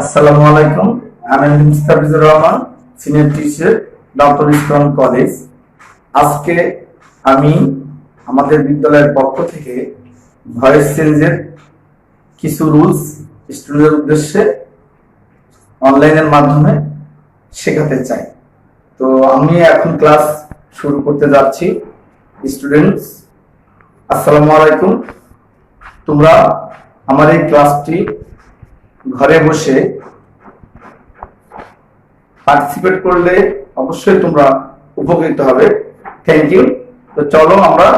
আসসালামু আলাইকুম। আমি Mustafizur Rahman, senior teacher, Doctor Islam College. আজকে আমি আমাদের বিদ্যালয়ের পক্ষ থেকে ভয়েস চেঞ্জের কিছু রুলস স্টুডেন্টের উদ্দেশ্যে অনলাইনের মাধ্যমে শেখাতে চাই। তো আমি এখন ক্লাস শুরু করতে যাচ্ছি। স্টুডেন্টস, আসসালামু আলাইকুম। তোমরা আমার এই ক্লাসটি ঘরে বসে পার্টিসিপেট করলে অবশ্যই তোমরা উপকৃত হবে। Thank you. তো চলো আমরা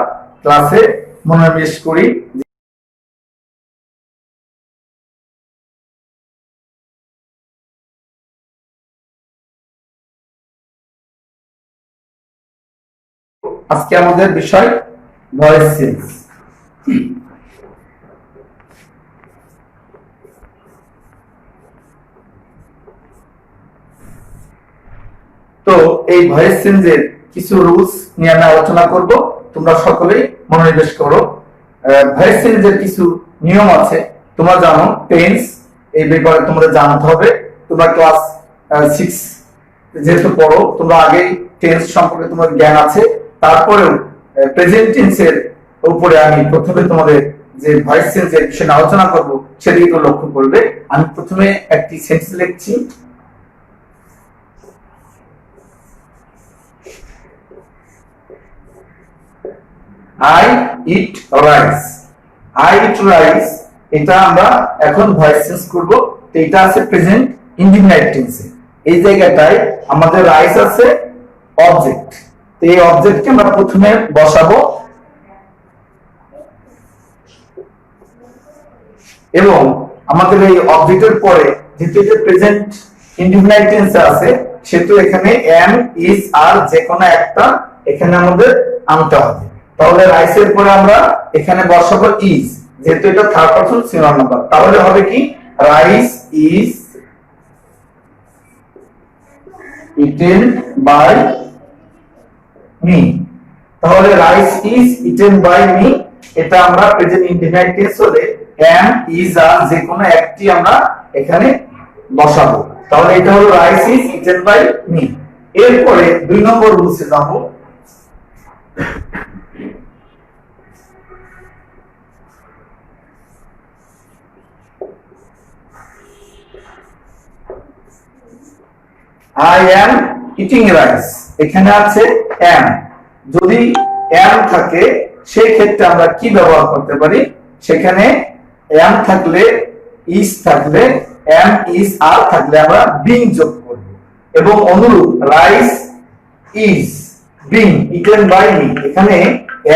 ক্লাসে মনোনিবেশ করি। আজকে আমাদের বিষয় ভয়েস চেঞ্জ। তো এই ভয়েস চেঞ্জের কিছু রুলস নিয়ে আমি আলোচনা করব, তোমরা সকলেই মনোনিবেশ করো। ভয়েস চেঞ্জের কিছু নিয়ম আছে, তোমরা জানো। টেন্স, এই ব্যাপারে তোমরা জানতে হবে। তোমরা ক্লাস 6 যেহেতু পড়ো, তোমরা আগেই টেন্স সম্পর্কে তোমার জ্ঞান আছে। তারপরেও প্রেজেন্ট টেন্সের উপরে আমি প্রথমে তোমাদের যে ভয়েস চেঞ্জের বিষয়ে আলোচনা করব সেদিকে লক্ষ্য করবে। আমি প্রথমে একটি সেন্টেন্স লিখছি। I eat rice. I eat rice, এটা আমরা এখন ভয়েস চেঞ্জ করব। তো এটা আছে প্রেজেন্ট ইনডিফিনাইট টেন্সে। এই জায়গাটায় আমাদের রাইস আছে অবজেক্ট। তো এই অবজেক্টকে আমরা প্রথমে বসাবো এবং আমাদের এই অবজেক্টের পরে যেহেতু এটা প্রেজেন্ট ইনডিফিনাইট টেন্সে আছে, সেহেতু এখানে am, is, are যে কোনো একটা এখানে আমাদের আনতে হবে। তাহলে রাইসের পরে আমরা এখানে বসাবো ইজ, যেহেতু এটা থার্ড পারসন সিঙ্গুলার নাম্বার। তাহলে হবে কি, rice is eaten by me. তাহলে rice is eaten by me, এটা আমরা প্রেজেন্ট ইনডিফিনাইট টেন্স হলে am, is, are যে কোনো একটি আমরা এখানে বসাবো। তাহলে এটা হলো rice is eaten by me. এরপরে 2 নম্বর রুলসে যাবো। I am eating rice, এখানে আছে am। যদি am থাকে সেই ক্ষেত্রে আমরা কি ব্যবহার করতে পারি, সেখানে am থাকলে, is থাকলে, am, is, are থাকলে আমরা being যোগ করব। এবং অনুরূপ rice is being eaten by me, এখানে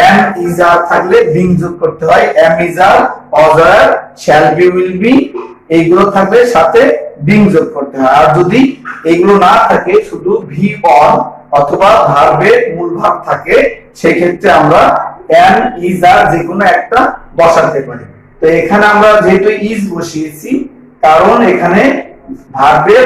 am, is, are থাকলে being যোগ করতে হয়। am, is, are, was, are, shall be, will be এইগুলো থাকলে সাথে being যোগ করতে হয়। আর যদি এগুলো না থাকে, শুধু V1 অথবা ভার্বের মূল ভাব থাকে, সেই ক্ষেত্রে আমরা am, is, are যে কোনো একটা বসাতে পারি। তো এখানে আমরা যেহেতু is বসিয়েছি, কারণ এখানে ভার্বের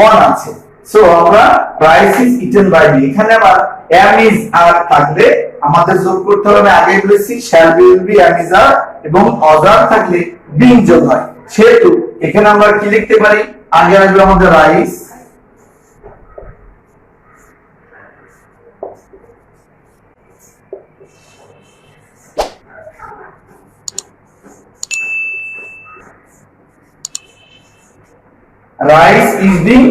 one আছে, সো আমরা rice is eaten by me। এখানে আবার am, is, are থাকলে আমাদের যোগ করতে হবে। আগে বলেছি shall be, will be, am, is, are এবং was, are থাকলে being যোগ হয়। সেহেতু এখানে আমরা কি লিখতে পারি, আগে আসবে আমাদের rice rice is being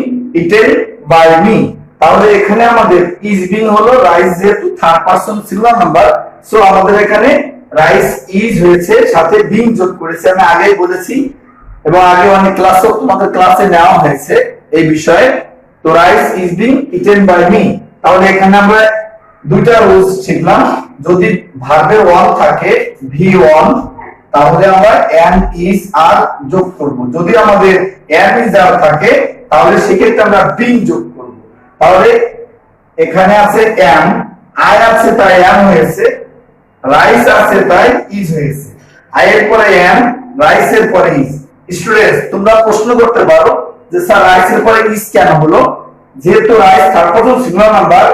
eaten by me. তাহলে এখানে আমাদের ইজ বিং হলো রাইস, যেহেতু third person singular number, so আমাদের এখানে রাইস ইজ হয়েছে, সাথে বিং যোগ করেছে। আমি আগেই বলেছি এবং আগে অনেক ক্লাসও তোমাদের ক্লাসে নেওয়া হয়েছে এই বিষয়ে। তো rice is being eaten by me. তাহলে এখানে আমরা দুইটা রুলস শিখলাম। যদি ভার্বের ওয়ান থাকে V1, তাহলে আমরা am, is, are যোগ করব। যদি আমাদের am, is, are থাকে, তাহলে সেক্ষেত্রে আমরা being যোগ করব। তাহলে এখানে আছে am, I আছে তাই am হয়েছে, rice আছে তাই is হয়েছে। I এর পরে am, rice এর পরে is। স্টুডেন্টস, তোমরা প্রশ্ন করতে পারো যে স্যার রাইস এর পরে is কেন হলো? যেহেতু rice third person singular number,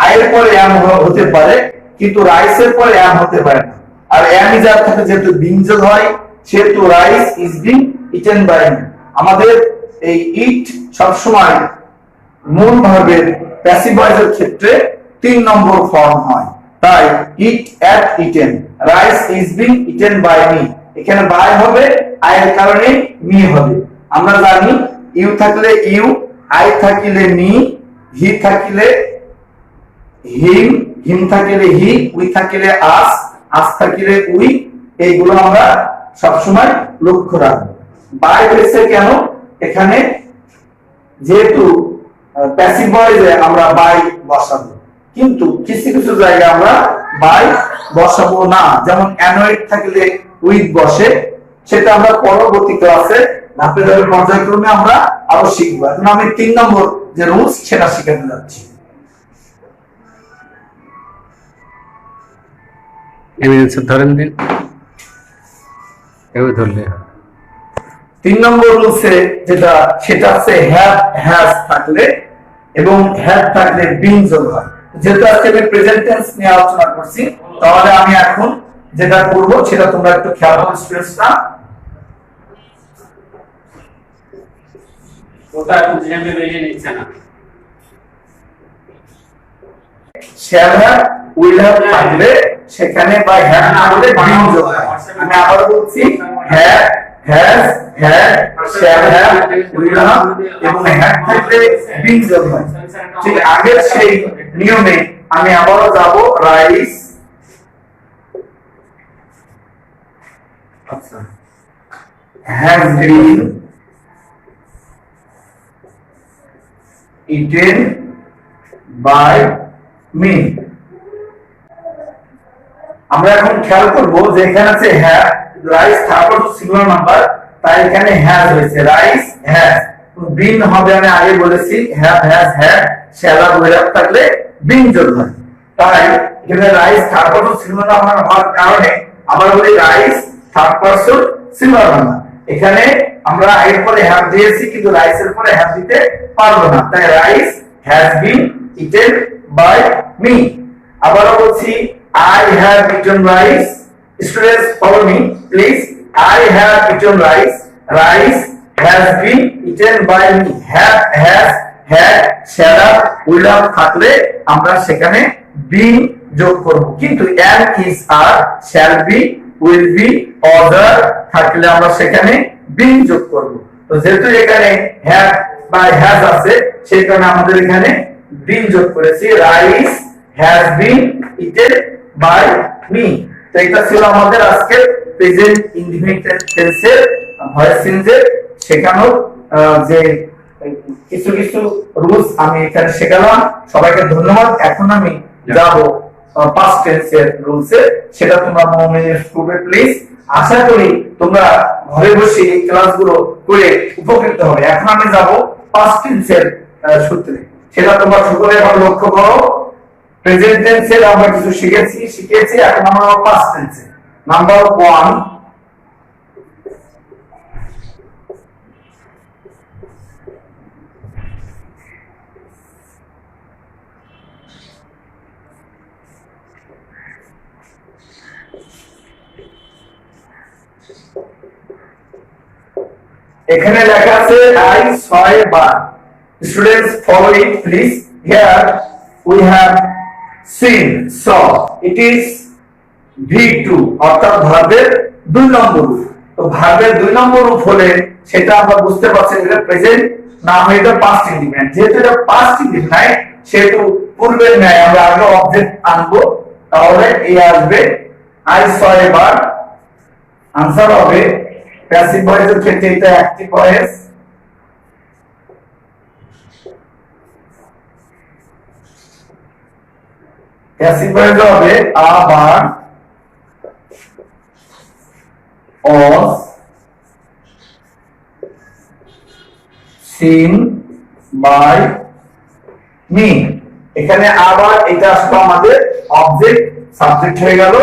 I এর পরে am হতে পারে, কিন্তু রাইস এর পরে am হতে পারে না। আর am, is, are থাকে যেহেতু being যোগ হয়, সেহেতু rice is being eaten by me. আমাদের এই ইট সবসময় মূল ভার্বের প্যাসিভ ভয়েসের ক্ষেত্রে 3 নম্বর ফর্ম হয়। তাই eat ate eaten, rice is being eaten by me, এখানে বাই হবে, আই এর কারণে মি হবে। আমরা জানি ইউ থাকলে ইউ, আই থাকিলে মি, হি থাকিলে হিম, হিম থাকিলে হি, উই থাকিলে আস, আস থাকিলে উই, এইগুলো আমরা সবসময় লক্ষ্য রাখবো। বাই হয়েছে কেন, এখানে যেহেতু প্যাসিভ ভয়েসে আমরা বাই বসাবো, কিন্তু কিছু কিছু জায়গায় আমরা বাই বসাবো না, যেমন অ্যানয়েড থাকলে উইথ বসে, সেটা আমরা পরবর্তী ক্লাসে ধাপে ধাপে পর্যায়ক্রমে আমরা আরো শিখবো। এখন আমি 3 নম্বর যে রুলস সেটা শিখাতে যাচ্ছি। ধরেন দিন, ধরলে 3 নম্বর রুলসে যেটা, সেটা হচ্ছে হ্যাভ হ্যাজ থাকলে এবং হ্যাভ থাকলে বিং যোগ হয়। যেহেতু আজকে আমি প্রেজেন্ট টেন্স নিয়ে আলোচনা করছি, তাহলে আমি এখন যেটা করব সেটা তোমরা একটু খেয়াল করো স্টুডেন্টসরা। ওটা বুঝে বেরিয়ে নিচ্ছে না। shall have, will have থাকলে সেখানে বা হ্যাভ না হলে বিং যোগ হয়। আমি আবার বলছি, have, has, had, shall have, will have এবং হ্যাভ থাকলে বিং যোগ হয়। ঠিক আগের সেই নিয়মে আমি আবারও যাব, রাইস, আচ্ছা, has been eaten by me। আমরা এখন খেয়াল করব যে এখানে আছে হ্যাভ, রাইস তারপর সিঙ্গুলার নাম্বার, তাই এখানে হ্যাজ হয়েছে, রাইস হ্যাজ। বিন হবে আমি আগে বলেছি, have has had, shall have will have থাকলে বিন যোগ হয়। তাই এখানে rice third person singular number হওয়ার কারণে আমরা বলি rice third person singular number. এখানে আমরা এর পরে হ্যাভ দিয়েছি, কিন্তু রাইসের পরে হ্যাভ দিতে পারবো না, তাই rice has been eaten by me. আবারও বলছি, I have eaten rice. Students, follow me, please. I have eaten rice. Rice has been eaten by me. Have, has, had, shall have, will have থাকলে আমরা সেখানে been যোগ করব, কিন্তু am, is, are, shall be, will be, other থাকলে আমরা সেখানে been যোগ করব। তো যেহেতু এখানে have বা has আছে, সেই কারণে আমাদের এখানে been যোগ করেছি। Rice has been eaten by me। তো এটা ছিল আমাদের আজকে প্রেজেন্ট ইনডিফিনিট টেন্সের ভয়েস চেঞ্জের শেখানোর যে কিছু কিছু রুলস আমি এখানে শেখালাম। সবাইকে ধন্যবাদ। এখন আমি যাব পাস্ট টেন্সের রুলসে, সেটা তোমরা মনোনিবেশ করবে প্লিজ। আশা করি তোমরা ঘরে বসে এই ক্লাসগুলো করে উপকৃত হবে। এখন আমি যাব পাস্ট টেন্সের সূত্রে, সেটা তোমরা সকলে এখন লক্ষ্য করো। প্রেজেন্ট টেন্সে আমরা কিছু শিখেছি, এখন আমরা পাস্ট টেন্সে। নাম্বার 1, এখানে লেখা আছে I 6 bar. Students follow it please. Here we have seen, saw, it is V2 অর্থাৎ ভার্বের 2 নম্বর রূপ। তো ভার্বের 2 নম্বর রূপ হলে সেটা আমরা বুঝতে পারছি এটা প্রেজেন্ট না হয়ে এটা পাস্ট ইনডিফিনিট। যেহেতু এটা পাস্ট ইনডিফিনিট, সেহেতু পূর্বের ন্যায় আমরা আগে অবজেক্ট আনবো, তাহলে এই আসবে I saw a bird। Answer হবে প্যাসিভ ভয়েসের ক্ষেত্রে এটা অ্যাক্টিভ ভয়েস। প্যাসিভ ভয়েস হবে a bird was seen by me। এখানে আবার এটা আসলে আমাদের অবজেক্ট সাবজেক্ট হয়ে গেল।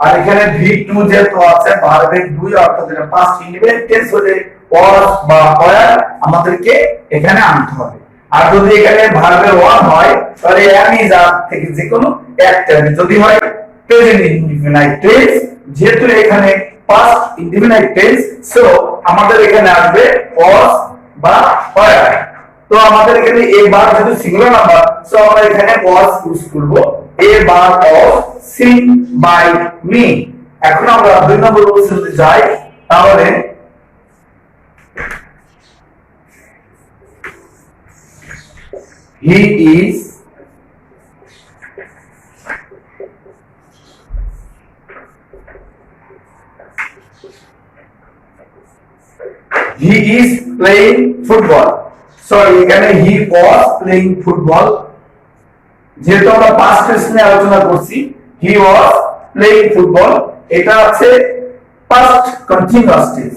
আর এখানে V2 যেহেতু আছে ভার্বের 2 অর্থাৎ এটা পাস্ট ইনডিফিনিট টেন্স হলে was বা were আমাদেরকে এখানে আনতে হবে। আর যদি এখানে ভার্বের 1 হয় তাহলে am is are থেকে যে কোনো একটা, যদি হয় প্রেজেন্ট ইনডিফিনিট টেন্স, যেহেতু এখানে পাস্ট ইনডিফিনিট টেন্স, সো আমাদের এখানে আসবে was বা were। তো আমাদের এখানে a বার যেহেতু সিঙ্গুলার নাম্বার, সো আমরা এখানে was ইউজ করব। a bar of seen by me। এখন আমরা 2 নম্বর প্রশ্নে যাই, তাহলে he is playing football। Sorry, এখানে he was playing football। যেহেতু আমরা পাস্ট টেন্স নিয়ে আলোচনা করছি, he was playing football, এটা আছে past continuous tense.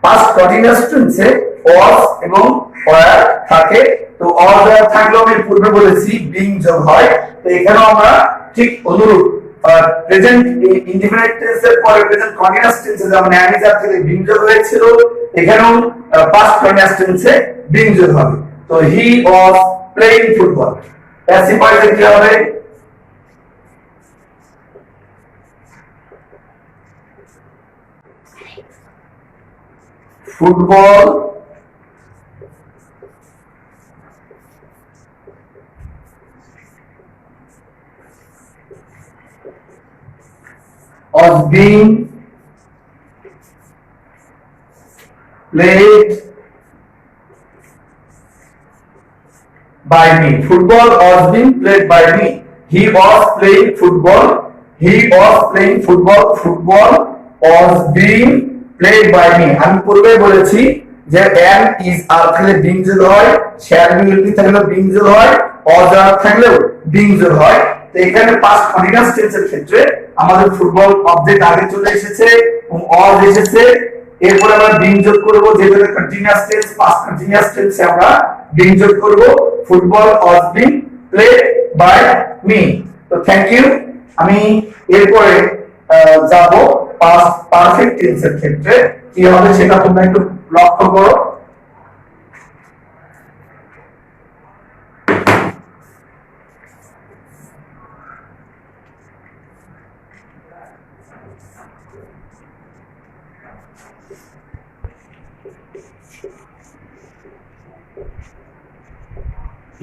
Past continuous টেন্সে was এবং were থাকে। তো was were থাকলেও আমি পূর্বে বলেছি being যোগ হয়। তো এখানেও আমরা ঠিক অনুরূপ প্রেজেন্ট ইনডিফিনিট টেন্সের পরে প্রেজেন্ট কন্টিনিউয়াস টেন্সে যেমন am is are থেকে being যোগ হয়েছিল, এখানেও পাস্ট কন্টিনিউয়াস টেন্সে being যোগ হবে। তো he was playing football। Passive ভয়েসে কি হবে? Football was being played by me। Football was being played by me। He was playing football। He was playing football। Football was being played by me। আমি পূর্বে বলেছি যে am is are থাকলে being যোগ হয়, shall be will be থাকলে being যোগ হয়, was are থাকলেও being যোগ হয়। তো এখানে পাস্ট কন্টিনিউয়াস টেন্সের ক্ষেত্রে আমাদের ফুটবল অবজেক্ট আগে চলে এসেছে এবং was এসেছে, এরপর আমরা being যোগ করব। যেহেতু কন্টিনিউয়াস টেন্স, পাস্ট কন্টিনিউয়াস টেন্সে আমরা being যোগ করব। Football was being played by me। তো থ্যাংক ইউ। আমি এরপরে যাব পাস্ট পারফেক্ট টেন্সের ক্ষেত্রে কি হবে সেটা তোমরা একটু লক্ষ্য করো।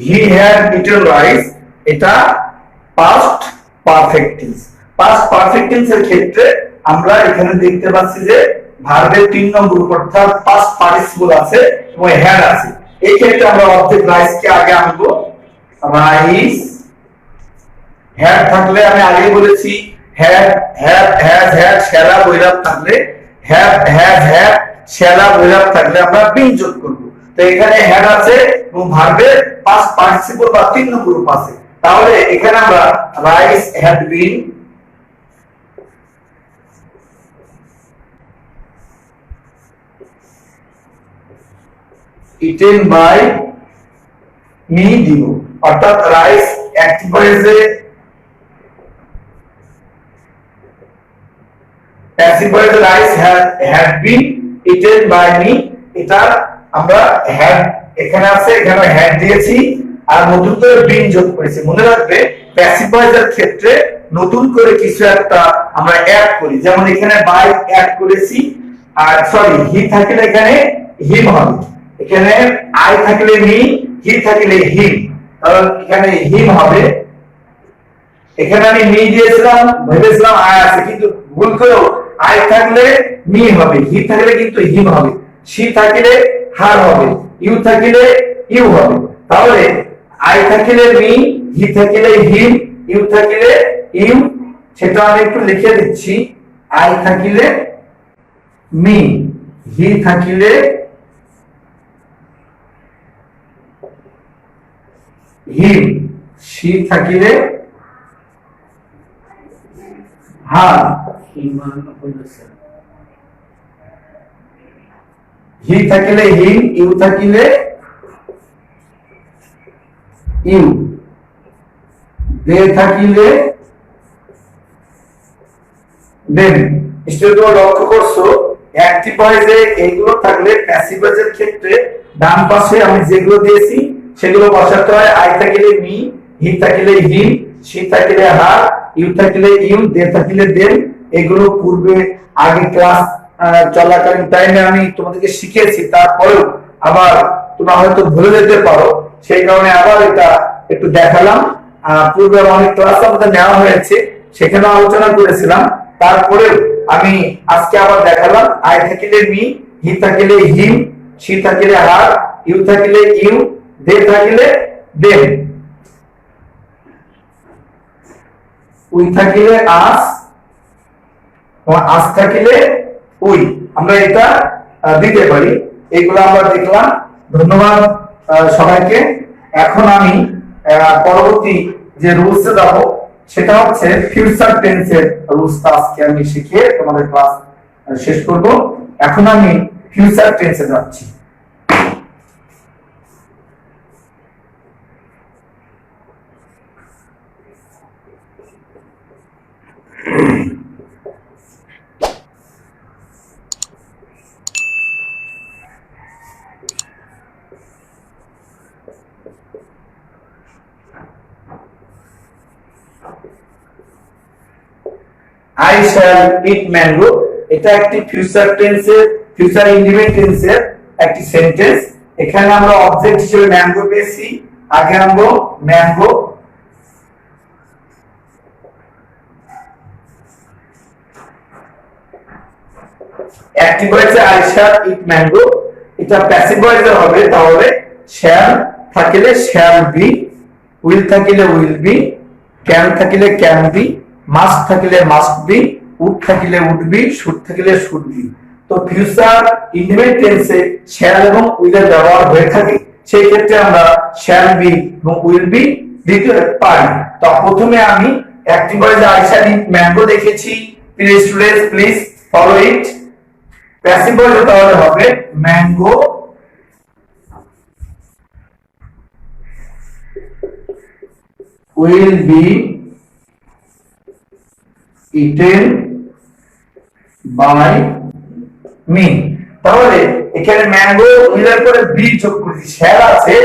he had eaten rice, এটা past perfect tense. Past perfect টেন্সের ক্ষেত্রে আমরা এখানে দেখতে পাচ্ছি যে ভার্বের 3 নম্বর অর্থাৎ পাস্ট পার্টিসিপল আছে এবং হ্যাড আছে। এই ক্ষেত্রে আমরা অবজেক্ট রাইস কে আগে আনবো। রাইস হ্যাড থাকলে আমি আগে বলেছি হ্যাড হ্যাভ হ্যাজ হ্যাড শ্যালা বৈরাব থাকলে হ্যাভ হ্যাজ হ্যাড শ্যালা বৈরাব থাকলে আমরা বিং যোগ করব। তো এখানে হ্যাড আছে এবং ভার্বের পাস্ট পার্টিসিপল বা 3 নম্বর রূপ আছে। তাহলে এখানে আমরা rice had been eaten by me দিব। অর্থাৎ রাইস অ্যাক্টিভ ভয়েসে প্যাসিভ ভয়েসে rice had been eaten by me, এটা আমরা had এখানে আছে, এখানে had দিয়েছি আর নতুন করে বিন যোগ করেছি। মনে রাখবে প্যাসিভ ভয়েসের ক্ষেত্রে নতুন করে কিছু একটা আমরা অ্যাড করি, যেমন এখানে বাই অ্যাড করেছি। আর সরি, হি থাকলে এখানে হিম হবে, এখানে আই থাকলে মি, হি থাকলে হিম, কারণ এখানে হিম হবে। এখানে আমি মি দিয়েছিলাম, ভেবেছিলাম আই আছে, কিন্তু ভুল করেও আই থাকলে মি হবে, হি থাকলে কিন্তু হিম হবে, সি থাকলে হার হবে, ইউ থাকলে ইউ হবে। তাহলে আই থাকলে মি, হি থাকলে হিম, ইউ থাকলে ইউ, সেটা আমি একটু লিখে দিচ্ছি। আই থাকলে মি, হি থাকলে হিম, সি থাকিলে হার, হি থাকিলে হিম, ইউ থাকিলে ইউ, দে থাকিলে দেন। স্টুডেন্টরা লক্ষ্য করছো অ্যাক্টিভ ভয়েসে এগুলো থাকলে প্যাসিভ ভয়েসের ক্ষেত্রে ডান পাশে আমি যেগুলো দিয়েছি সেগুলো বসাতে হয়। আই থাকিলে মি, হি থাকিলে হিম, সি থাকিলে হার, ইউ থাকিলে ইউ, দে থাকিলে দেন। এগুলো পূর্বে আগে ক্লাস চলাকালীন টাইমে আমি তোমাদেরকে শিখিয়েছি, তারপরেও আবার তোমরা হয়তো ভুলে যেতে পারো, সেই কারণে আবার এটা একটু দেখালাম। পূর্বে অনেক ক্লাস আমাদের নেওয়া হয়েছে, সেখানে আলোচনা করেছিলাম, তারপরে আমি আজকে আবার দেখালাম। আই থাকিলে মি, হি থাকিলে হিম, সি থাকিলে হার, ইউ থাকিলে ইউ, দে থাকিলে দেম, উই থাকিলে আস, আস থাকিলে উই। আমরা এটা দিতে পারি। এগুলো আমরা দেখলাম। ধন্যবাদ সবাইকে। এখন আমি পরবর্তী যে রুলসে যাব, সেটা হচ্ছে ফিউচার টেন্সের রুলসটা আজকে আমি শিখিয়ে তোমাদের ক্লাস শেষ করব। এখন আমি ফিউচার টেন্সে যাচ্ছি। I shall eat mango, এটা একটি ফিউচার টেন্সের, ফিউচার ইন্ডিপেন্ডেন্ট টেন্সের একটি সেন্টেন্স। এখানে আমরা অবজেক্ট হিসেবে ম্যাঙ্গো পেয়েছি। আগে আনবো ম্যাঙ্গো, অ্যাক্টিভ ভয়েসে I shall eat mango, এটা প্যাসিভ ভয়েসে হবে, তাহলে shall থাকিলে shall be, will থাকিলে will be, can থাকিলে can be, মাস্ট থাকিলে মাস্ট বি, উড থাকিলে উড বি, শুড থাকিলে শুড বি। তো ফিউচার ইন্ডিপেন্ডেন্ট টেন্সে শ্যাল এবং উইল এর ব্যবহার হয়ে থাকে, সেই ক্ষেত্রে আমরা শ্যাল বি এবং উইল বি দিতে পারি। তো প্রথমে আমি অ্যাক্টিভ ভয়েসে আই শ্যাল ইট ম্যাঙ্গো দেখেছি। Please students, please follow it. Passive ভয়েসে তাহলে হবে mango will be eaten by me। তাহলে এখানে ম্যাঙ্গো উইলের পরে বি যোগ করেছি, শ্যাল আছে,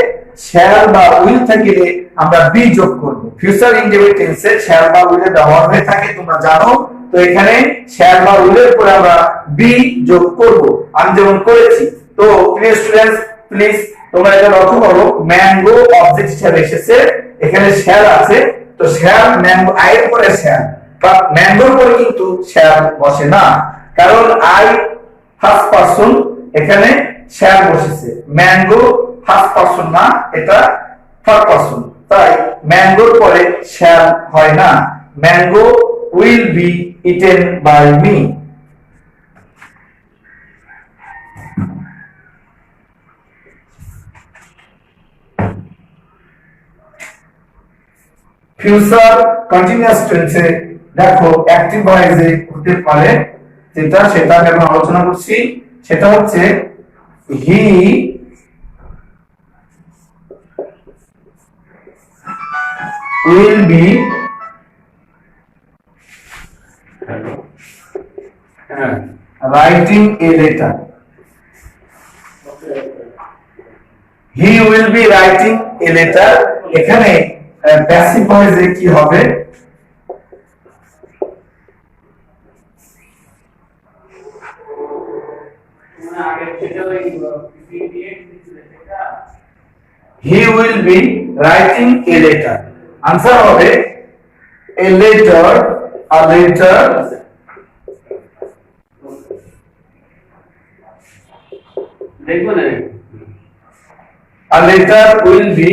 শ্যাল বা উইল থাকিলে আমরা বি যোগ করব। ফিউচার ইন্ডিপেন্ডেন্ট টেন্সে শ্যাল বা উইলের ব্যবহার হয়ে থাকে, তোমরা জানো। তো এখানে শ্যাল বা উইলের পরে আমরা বি যোগ করব, আমি যেমন করেছি। তো প্লিজ স্টুডেন্টস, প্লিজ তোমরা এটা লক্ষ্য করো, ম্যাঙ্গো অবজেক্ট হিসেবে এসেছে, এখানে শ্যাল আছে। তো শ্যাল ম্যাঙ্গো আই এর পরে শ্যাল, বাট ম্যাঙ্গোর পরে কিন্তু শ্যাল বসে না, কারণ আই ফার্স্ট পারসন, এখানে শ্যাল বসেছে। ম্যাঙ্গো ফার্স্ট পারসন না, এটা থার্ড পারসন, তাই ম্যাঙ্গোর পরে শ্যাল হয় না। Mango will be eaten by me. Future continuous টেন্সে দেখো অ্যাক্টিভ ভয়েসে হতে পারে, সেটা আমি আলোচনা করছি। সেটা হচ্ছে he will be writing a letter. He will be writing a letter, এখানে প্যাসিভ ভয়েসে কি হবে? He will be writing a letter. Answer হবে a letter, a letter, দেখবো না, a letter will be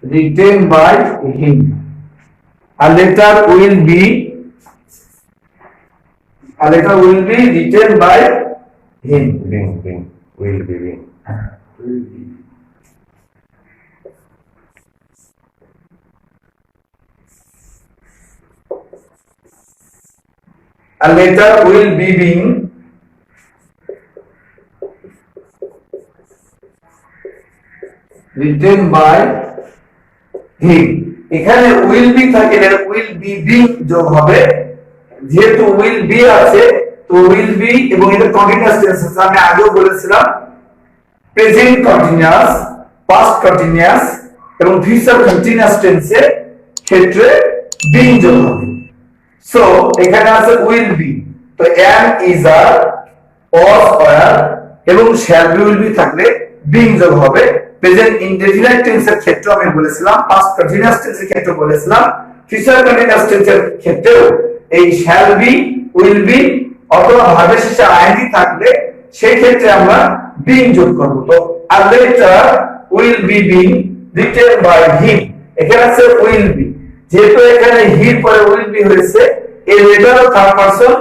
written by him. A letter will be written by him. Will be. A letter will be being written by him। এখানে will be থাকলে will be being যোগ হবে, যেহেতু will be আছে তো will be এবং এটা continuous tense আছে। আমি আগেও বলেছিলাম প্রেজেন্ট কন্টিনিউয়াস, পাস্ট কন্টিনিউয়াস এবং ফিউচার কন্টিনিউয়াস টেন্সের ক্ষেত্রে being যোগ হবে। সো এখানে আছে উইল বি, তো am is are was were এবং shall be will be থাকলে being যোগ হবে। প্রেজেন্ট ইনডেফিনিট টেন্সের ক্ষেত্রে আমি বলেছিলাম, পাস্ট কন্টিনিউয়াস টেন্সের ক্ষেত্রে বলেছিলাম, ফিউচার কন্টিনিউয়াস টেন্সের ক্ষেত্রেও এই shall be will be অথবা ভার্বের শেষে ing থাকলে সেই ক্ষেত্রে আমরা being যোগ করব। তো a letter will be being written by him, এখানে আছে will be, যেহেতু এখানে হি পরে will be হয়েছে, এই লেটার ও থার্ড পারসন,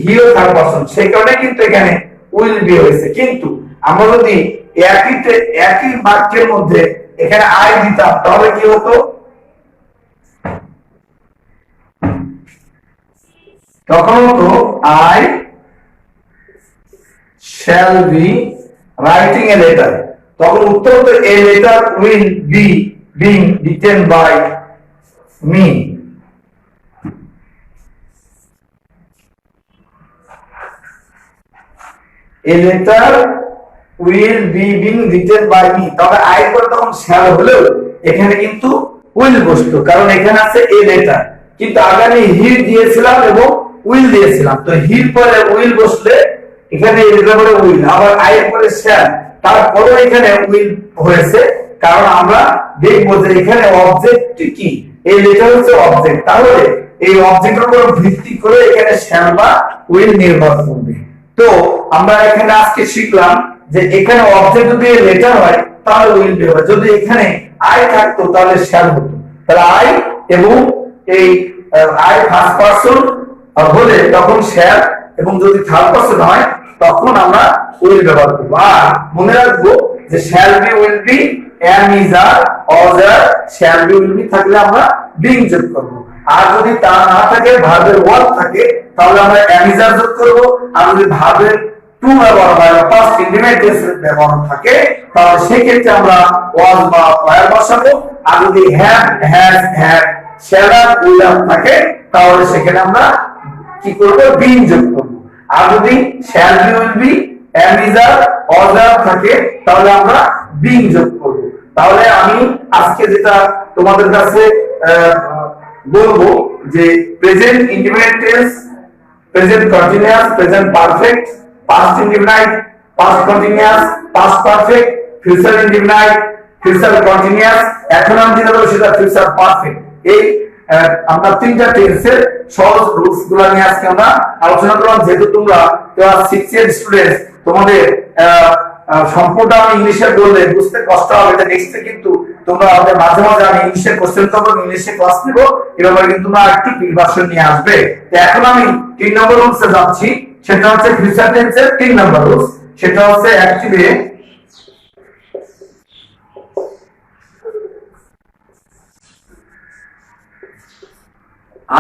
হি ও থার্ড পারসন, সেই কারণে কিন্তু এখানে will be হয়েছে। কিন্তু আমরা যদি একই বাক্যের মধ্যে এখানে আই দিতাম তাহলে কি হতো, তখন হতো I shall be writing a letter, তখন উত্তর হতো a letter will be being written by me। a letter will be being written by me, তবে আই পরে তখন shall হলেও এখানে কিন্তু will বসতো, কারণ এখানে আছে a letter, কিন্তু আগে আমি হি দিয়েছিলাম এবং will দিয়েছিলাম, তো হির পরে will বসলে এখানে a letter পরে will, আবার আই এর পরে shall, তারপরে এখানে will হয়েছে, কারণ আমরা দেখব যে এখানে অবজেক্ট কি, এই লেটার হচ্ছে অবজেক্ট, তাহলে এই অবজেক্টের উপর ভিত্তি করে এখানে shall বা will নির্ভর করবে। তো আমরা এখানে আজকে শিখলাম যে এখানে অবজেক্ট যদি লেটার হয় তাহলে will be হবে, যদি এখানে আই থাকতো তাহলে shall হতো, তাহলে আই এবং এই আই ফার্স্ট পারসন হলে তখন shall, এবং যদি থার্ড পারসন হয় তখন আমরা will ব্যবহার করব। আর মনে রাখবো যে shall be will be am is are was are shall be will be থাকলে আমরা being যোগ করব, আর যদি তা না থাকে ভার্বের was থাকে তাহলে আমরা am is are যোগ করব, আর যদি ভার্বের to ব্যবহার হয় past indefinite tense ব্যবহার থাকে তাহলে সেই ক্ষেত্রে আমরা was বা were বসাবো, আর যদি have has had shall have will have থাকে তাহলে সেখানে আমরা কি করব, being যোগ করব। আর যদি shall be will be am is are was are থাকে তাহলে আমরা being যোগ করব। তাহলে আমি আজকে যেটা তোমাদের কাছে বলবো যে present indefinite tense, present continuous, present perfect, past indefinite, past continuous, past perfect, future indefinite, future continuous, এখন আমি যেটা বলবো সেটা ফিউচার পারফেক্ট, এই আমরা তিনটা টেন্সের সহজ রুলস গুলো নিয়ে আজকে আমরা আলোচনা করলাম। যেহেতু তোমরা ক্লাস 6 এর স্টুডেন্ট, তোমাদের সম্পূর্ণ আমি ইংলিশে বললে বুঝতে কষ্ট হবে, তাই নেক্সটে কিন্তু তোমরা আমাদের মাঝে মাঝে আমি ইংলিশে কোশ্চেন করব, ইংলিশে ক্লাস নেব, এবার কিন্তু তোমরা একটু প্রিপারেশন নিয়ে আসবে। তো এখন আমি 3 নম্বর রুলসে যাচ্ছি, সেটা হচ্ছে ফিউচার টেন্সের 3 নম্বর রুলস, সেটা হচ্ছে অ্যাক্টিভে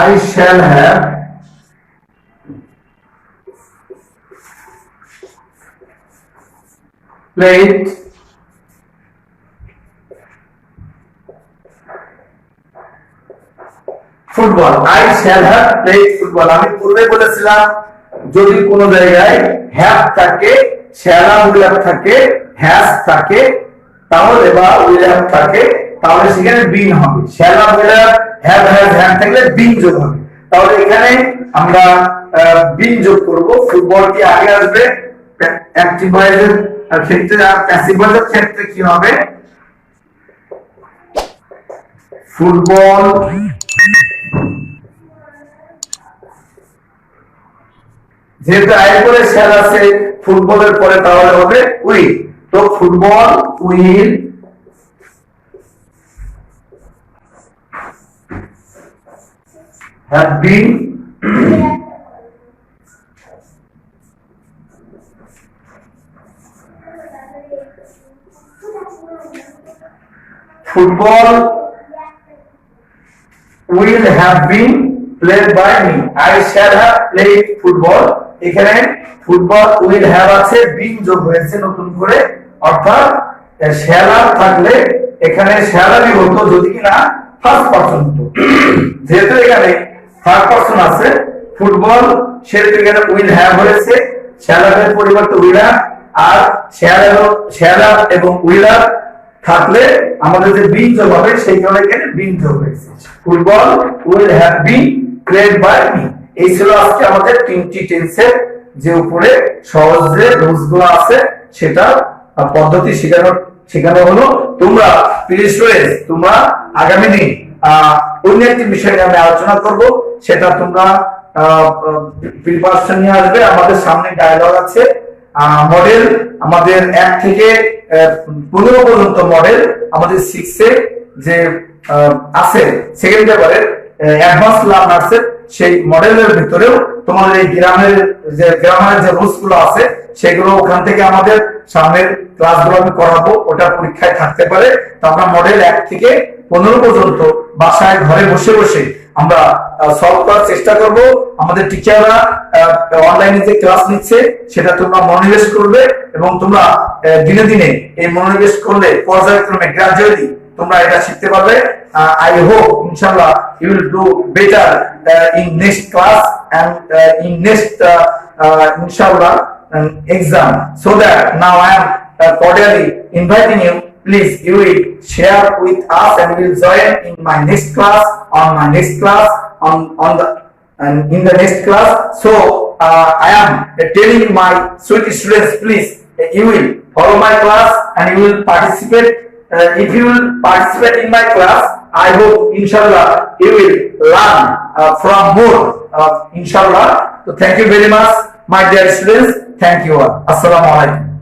I shall have played football. I shall have played football. আমি পূর্বে বলেছিলাম যদি কোনো জায়গায় have থাকে, shall have will have থাকে, has থাকে তাহলে বা will have থাকে তাহলে সেখানে been হবে। shall have will have has had থাকলে been যোগ হবে। তাহলে এখানে আমরা been যোগ করব, ফুটবল কি আগে আসবে, অ্যাক্টিভ ভয়েসের ক্ষেত্রে, আর প্যাসিভ ভয়েসের ক্ষেত্রে কি হবে, ফুটবল যেহেতু আয়ের পরে shall আছে ফুটবলের পরে তাহলে হবে উইল, তো football will have been football will have been played by me. I shall have played football, এখানে ফুটবল উইল হ্যাভ আছে, বিন যোগ হয়েছে নতুন করে, অর্থাৎ shall have থাকলে এখানে shall have হতো যদি কিনা ফার্স্ট পারসন হতো। যেহেতু এখানে থার্ড পারসন আছে ফুটবল, সেহেতু এখানে উইল হ্যাভ হয়েছে, shall have এর পরিবর্তে উইল হ্যাভ, আর shall have এবং উইল হ্যাভ থাকলে আমাদের যে বিন যোগ হবে সেই কারণে এখানে বিন যোগ হয়েছে। Football will have been created by me. এই ছিল আজকে আমাদের তিনটি টেন্সের যে উপরে সহজ যে রুলস গুলো আছে সেটা পদ্ধতি শেখানো হলো। তোমরা প্রিয় স্টুডেন্টস, তোমরা আগামী দিন অন্য একটি বিষয় নিয়ে আমি আলোচনা করব, সেটা তোমরা প্রিপারেশন নিয়ে আসবে। আমাদের সামনে ডায়ালগ আছে, মডেল আমাদের 1 থেকে 15 পর্যন্ত মডেল আমাদের 6 এ যে আছে সেকেন্ড পেপারের অ্যাডভান্স লার্নার্সের সেই মডেলের ভিতরেও তোমাদের এই গ্রামের যে রুলস গুলো আছে সেগুলো ওখান থেকে আমাদের সামনের ক্লাসগুলো আমি করাবো, ওটা পরীক্ষায় থাকতে পারে। তো আমরা মডেল 1 থেকে 15 পর্যন্ত বাসায় ঘরে বসে বসে আমরা সলভ করার চেষ্টা করব। আমাদের টিচাররা অনলাইনে যে ক্লাস নিচ্ছে সেটা তোমরা মনোনিবেশ করবে এবং তোমরা দিনে দিনে এই মনোনিবেশ করলে পর্যায়ক্রমে গ্রাজুয়ালি তোমরা এটা শিখতে পারবে। I hope inshallah you will do better in next class and in next inshallah exam. So that now I am cordially inviting you, please you will share with us and you will join in my next class, on my next class, on the and in the next class. So I am telling my sweet students, please you will follow my class and you will participate. If you will participate in my class, I hope inshallah you will learn from more inshallah. So thank you very much my dear students. Thank you all. Assalamu alaikum.